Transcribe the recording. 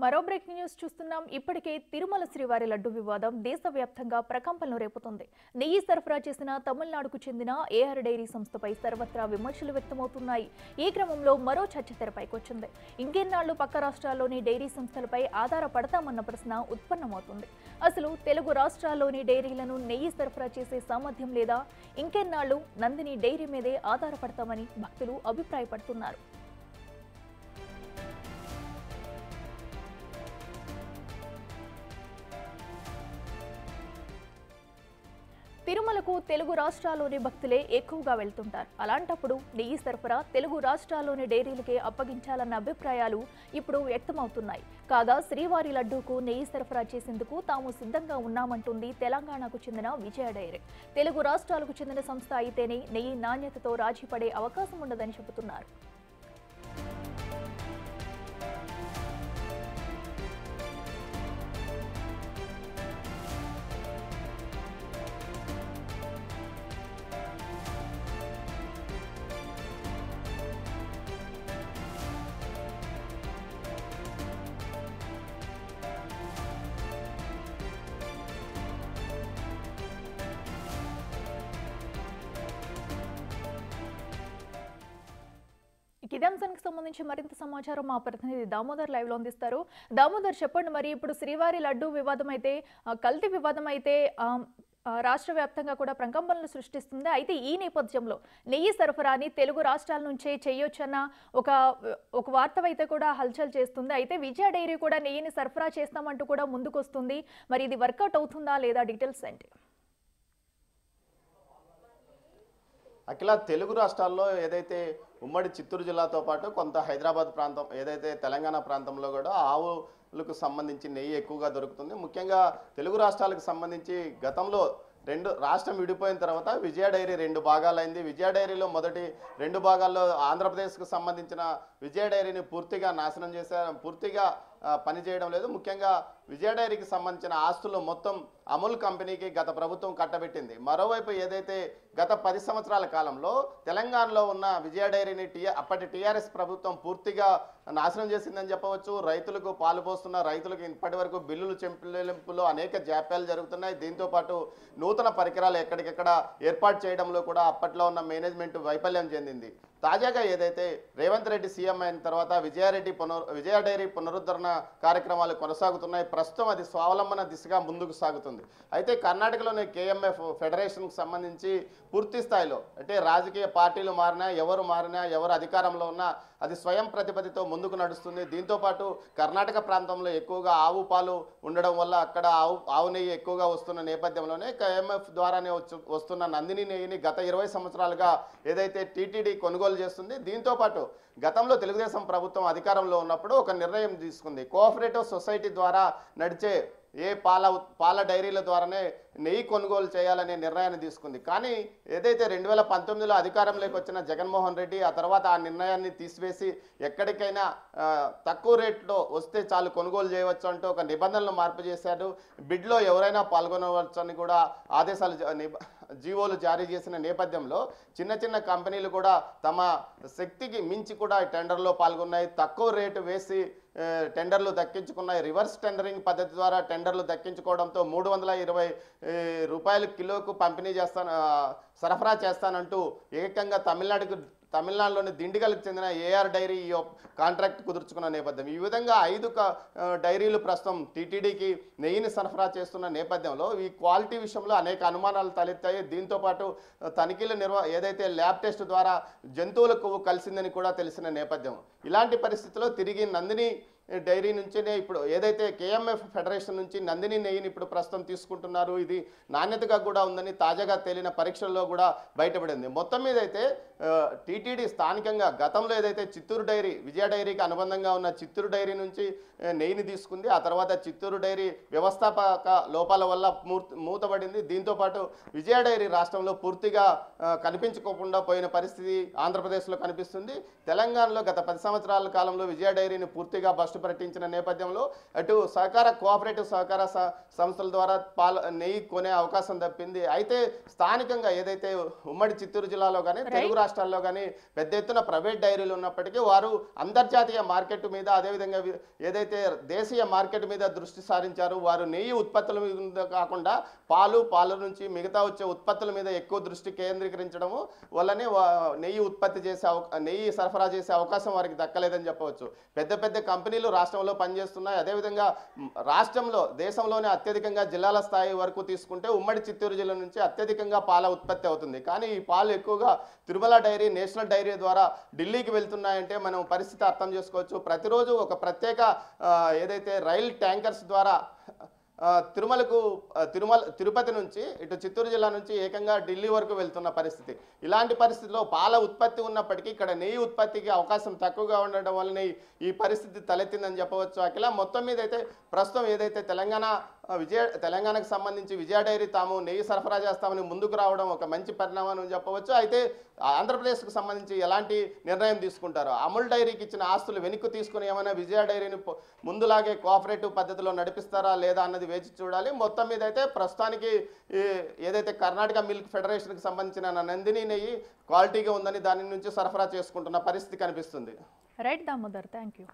మరో breaking news చూస్తున్నాం. ఇప్పటికే తిరుమల శ్రీవారి లడ్డు వివాదం దేశవ్యాప్తంగా ప్రకంపనలు రేపుతోంది. నెయ్యి సరఫరా చేసిన తమిళనాడుకు చెందిన ఏఆర్ డైరీ సంస్థపై సర్వత్రా విమర్శలు వ్యక్తమవుతున్నాయి. ఈ క్రమంలో మరో చర్చ తెరపైకొచ్చింది. ఇంకెన్నాళ్లు పక్క రాష్ట్రాల్లోని డైరీ సంస్థలపై ఆధారపడతామన్న ప్రశ్న ఉత్పన్నమవుతుంది. అసలు తెలుగు రాష్ట్రాల్లోని డైరీలను నెయ్యి సరఫరా చేసే సామర్థ్యం లేదా? ఇంకెన్నాళ్లు నందిని డైరీ మీదే ఆధారపడతామని భక్తులు అభిప్రాయపడుతున్నారు. తిరుమలకు తెలుగు రాష్ట్రాల్లోని భక్తులే ఎక్కువగా వెళ్తుంటారు. అలాంటప్పుడు నెయ్యి సరఫరా తెలుగు రాష్ట్రాల్లోని డైరీలకే అప్పగించాలన్న అభిప్రాయాలు ఇప్పుడు వ్యక్తమవుతున్నాయి. కాగా శ్రీవారి లడ్డూకు నెయ్యి సరఫరా చేసేందుకు తాము సిద్ధంగా ఉన్నామంటుంది తెలంగాణకు చెందిన విజయ డైరీ. తెలుగు రాష్ట్రాలకు చెందిన సంస్థ అయితేనే నెయ్యి నాణ్యతతో రాజీ పడే అవకాశం ఉండదని చెబుతున్నారు. ఇదే అంశానికి సంబంధించి మరింత సమాచారం మా ప్రతినిధి దామోదర్ లైవ్ లో అందిస్తారు. దామోదర్, చెప్పండి, మరి ఇప్పుడు శ్రీవారి లడ్డు వివాదం అయితే కల్తీ వివాదం అయితే రాష్ట్ర వ్యాప్తంగా కూడా ప్రకంపనలు సృష్టిస్తుంది. అయితే ఈ నేపథ్యంలో నెయ్యి సరఫరాని తెలుగు రాష్ట్రాల నుంచే చేయొచ్చన్న ఒక వార్త అయితే కూడా హల్చల్ చేస్తుంది. అయితే విజయ డైరీ కూడా నెయ్యిని సరఫరా చేస్తామంటూ కూడా ముందుకొస్తుంది. మరి ఇది వర్కౌట్ అవుతుందా లేదా? డీటెయిల్స్ ఏంటి? అఖిల, తెలుగు రాష్ట్రాల్లో ఏదైతే ఉమ్మడి చిత్తూరు జిల్లాతో పాటు కొంత హైదరాబాద్ ప్రాంతం, ఏదైతే తెలంగాణ ప్రాంతంలో కూడా ఆవులకు సంబంధించి నెయ్యి ఎక్కువగా దొరుకుతుంది. ముఖ్యంగా తెలుగు రాష్ట్రాలకు సంబంధించి గతంలో రాష్ట్రం విడిపోయిన తర్వాత విజయ డైరీ 2 భాగాలైంది. విజయ డైరీలో మొదటి 2 భాగాల్లో ఆంధ్రప్రదేశ్కు సంబంధించిన విజయ డైరీని పూర్తిగా నాశనం చేశారు, పూర్తిగా పనిచేయడం లేదు. ముఖ్యంగా విజయ డైరీకి సంబంధించిన ఆస్తులు మొత్తం అమూల్ కంపెనీకి గత ప్రభుత్వం కట్టబెట్టింది. మరోవైపు ఏదైతే గత 10 సంవత్సరాల కాలంలో తెలంగాణలో ఉన్న విజయ డైరీని అప్పటి టీఆర్ఎస్ ప్రభుత్వం పూర్తిగా నాశనం చేసిందని చెప్పవచ్చు. రైతులకు పాలు పోస్తున్న రైతులకు ఇప్పటి వరకు బిల్లులు చెల్లింపులో అనేక జాప్యాలు జరుగుతున్నాయి. దీంతోపాటు నూతన పరికరాలు ఎక్కడికెక్కడ ఏర్పాటు చేయడంలో కూడా అప్పట్లో ఉన్న మేనేజ్మెంట్ వైఫల్యం చెందింది. తాజాగా ఏదైతే రేవంత్ రెడ్డి సీఎం అయిన తర్వాత విజయ డైరీ పునరుద్ధరణ కార్యక్రమాలు కొనసాగుతున్నాయి. ప్రస్తుతం అది స్వావలంబన దిశగా ముందుకు సాగుతుంది. అయితే కర్ణాటకలోని కేఎంఎఫ్ ఫెడరేషన్కి సంబంధించి పూర్తి స్థాయిలో అంటే రాజకీయ పార్టీలు మారినా, ఎవరు అధికారంలో ఉన్నా అది స్వయం ప్రతిపత్తితో ముందుకు నడుస్తుంది. దీంతోపాటు కర్ణాటక ప్రాంతంలో ఎక్కువగా ఆవు పాలు ఉండడం వల్ల అక్కడ ఆవు నెయ్యి ఎక్కువగా వస్తున్న నేపథ్యంలోనే కేఎంఎఫ్ ద్వారానే వస్తున్న నందిని నెయ్యిని గత 20 సంవత్సరాలుగా ఏదైతే టీటీడీ కొనుగోలు చేస్తుంది. దీంతోపాటు గతంలో తెలుగుదేశం ప్రభుత్వం అధికారంలో ఉన్నప్పుడు ఒక నిర్ణయం తీసుకుంది. కోఆపరేటివ్ సొసైటీ ద్వారా నడిచే పాల డైరీల ద్వారానే నెయ్యి కొనుగోలు చేయాలనే నిర్ణయాన్ని తీసుకుంది. కానీ ఏదైతే 2019లో అధికారంలోకి వచ్చిన జగన్మోహన్ రెడ్డి ఆ తర్వాత ఆ నిర్ణయాన్ని తీసివేసి ఎక్కడికైనా తక్కువ రేట్లో వస్తే చాలు కొనుగోలు చేయవచ్చు అంటూ ఒక నిబంధనలు మార్పు చేశాడు. బిడ్లో ఎవరైనా పాల్గొనవచ్చు అని కూడా జీవోలు జారీ చేసిన నేపథ్యంలో చిన్న కంపెనీలు కూడా తమ శక్తికి మించి కూడా టెండర్లో పాల్గొన్నాయి. తక్కువ రేటు వేసి టెండర్లు దక్కించుకున్నాయి. రివర్స్ టెండరింగ్ పద్ధతి ద్వారా టెండర్లు దక్కించుకోవడంతో 320 రూపాయల కిలోకు సరఫరా చేస్తానంటూ ఏకంగా తమిళనాడులోని దిండిగల్కి చెందిన ఏఆర్ డైరీ ఈ కాంట్రాక్ట్ కుదుర్చుకున్న నేపథ్యం. ఈ విధంగా 5 డైరీలు ప్రస్తుతం టీటీడీకి నెయ్యిని సరఫరా చేస్తున్న నేపథ్యంలో ఈ క్వాలిటీ విషయంలో అనేక అనుమానాలు తలెత్తాయి. దీంతోపాటు తనిఖీలు ఏదైతే ల్యాబ్ టెస్ట్ ద్వారా జంతువుల కొవ్వు కలిసిందని కూడా తెలిసిన నేపథ్యం. ఇలాంటి పరిస్థితుల్లో తిరిగి నందిని డైరీ నుంచినే ఇప్పుడు ఏదైతే కేఎంఎఫ్ ఫెడరేషన్ నుంచి నందిని నెయ్యిని ఇప్పుడు ప్రస్తుతం తీసుకుంటున్నారు. ఇది నాణ్యతగా కూడా ఉందని తాజాగా తేలిన పరీక్షల్లో కూడా బయటపడింది. మొత్తం మీద అయితే టీటీడీ స్థానికంగా గతంలో ఏదైతే చిత్తూరు డైరీ విజయ డైరీకి అనుబంధంగా ఉన్న చిత్తూరు డైరీ నుంచి నెయ్యిని తీసుకుంది. ఆ తర్వాత చిత్తూరు డైరీ వ్యవస్థాపక లోపాల వల్ల మూతపడింది. దీంతోపాటు విజయ డైరీ రాష్ట్రంలో పూర్తిగా కనిపించుకోకుండా పోయిన పరిస్థితి ఆంధ్రప్రదేశ్లో కనిపిస్తుంది. తెలంగాణలో గత 10 సంవత్సరాల కాలంలో విజయ డైరీని పూర్తిగా పట్టించిన నేపథ్యంలో అటు కోఆపరేటివ్ సహకార సంస్థల ద్వారా నెయ్యి కొనే అవకాశం తప్పింది. అయితే స్థానికంగా ఏదైతే ఉమ్మడి చిత్తూరు జిల్లాలో కానీ తెలుగు రాష్ట్రాల్లో రాష్ట్రాల్లో కానీ పెద్ద ఎత్తున ప్రైవేట్ డైరీలు ఉన్నప్పటికీ వారు అంతర్జాతీయ మార్కెట్ మీద అదేవిధంగా ఏదైతే దేశీయ మార్కెట్ మీద దృష్టి సారించారు. వారు నెయ్యి ఉత్పత్తుల మీద కాకుండా పాల నుంచి మిగతా వచ్చే ఉత్పత్తుల మీద ఎక్కువ దృష్టి కేంద్రీకరించడము వల్లనే నెయ్యి సరఫరా చేసే అవకాశం వారికి దక్కలేదని చెప్పవచ్చు. పెద్ద పెద్ద కంపెనీలు రాష్ట్రంలో పనిచేస్తున్నాయి. అదేవిధంగా రాష్ట్రంలో దేశంలోనే అత్యధికంగా జిల్లాల స్థాయి వరకు తీసుకుంటే ఉమ్మడి చిత్తూరు జిల్లా నుంచి అత్యధికంగా పాల ఉత్పత్తి అవుతుంది. కానీ ఈ పాలు ఎక్కువగా తిరుమల డైరీ, నేషనల్ డైరీ ద్వారా ఢిల్లీకి వెళ్తున్నాయంటే మనం పరిస్థితి అర్థం చేసుకోవచ్చు. ప్రతిరోజు ఒక ప్రత్యేక ఏదైతే రైల్ ట్యాంకర్స్ ద్వారా తిరుపతి నుంచి ఇటు చిత్తూరు జిల్లా నుంచి ఏకంగా ఢిల్లీ వరకు వెళ్తున్న పరిస్థితి. ఇలాంటి పరిస్థితిలో పాల ఉత్పత్తి ఉన్నప్పటికీ ఇక్కడ నెయ్యి ఉత్పత్తికి అవకాశం తక్కువగా ఉండడం వల్లనే ఈ పరిస్థితి తలెత్తిందని చెప్పవచ్చు. అఖిల మొత్తం మీద అయితే ప్రస్తుతం ఏదైతే తెలంగాణకు సంబంధించి విజయ డైరీ తాము నెయ్యి సరఫరా చేస్తామని ముందుకు రావడం ఒక మంచి పరిణామం అని చెప్పవచ్చు. అయితే ఆంధ్రప్రదేశ్కు సంబంధించి ఎలాంటి నిర్ణయం తీసుకుంటారు? అమూల్ డైరీకి ఇచ్చిన ఆస్తులు వెనక్కి తీసుకుని ఏమైనా విజయ డైరీని ముందులాగే కోఆపరేటివ్ పద్ధతిలో నడిపిస్తారా లేదా అన్నది వేచి చూడాలి. మొత్తం మీద అయితే ప్రస్తుతానికి ఏదైతే కర్ణాటక మిల్క్ ఫెడరేషన్కి సంబంధించిన నందిని నెయ్యి క్వాలిటీగా ఉందని దాని నుంచి సరఫరా చేసుకుంటున్న పరిస్థితి కనిపిస్తుంది. Right Damodar, thank you.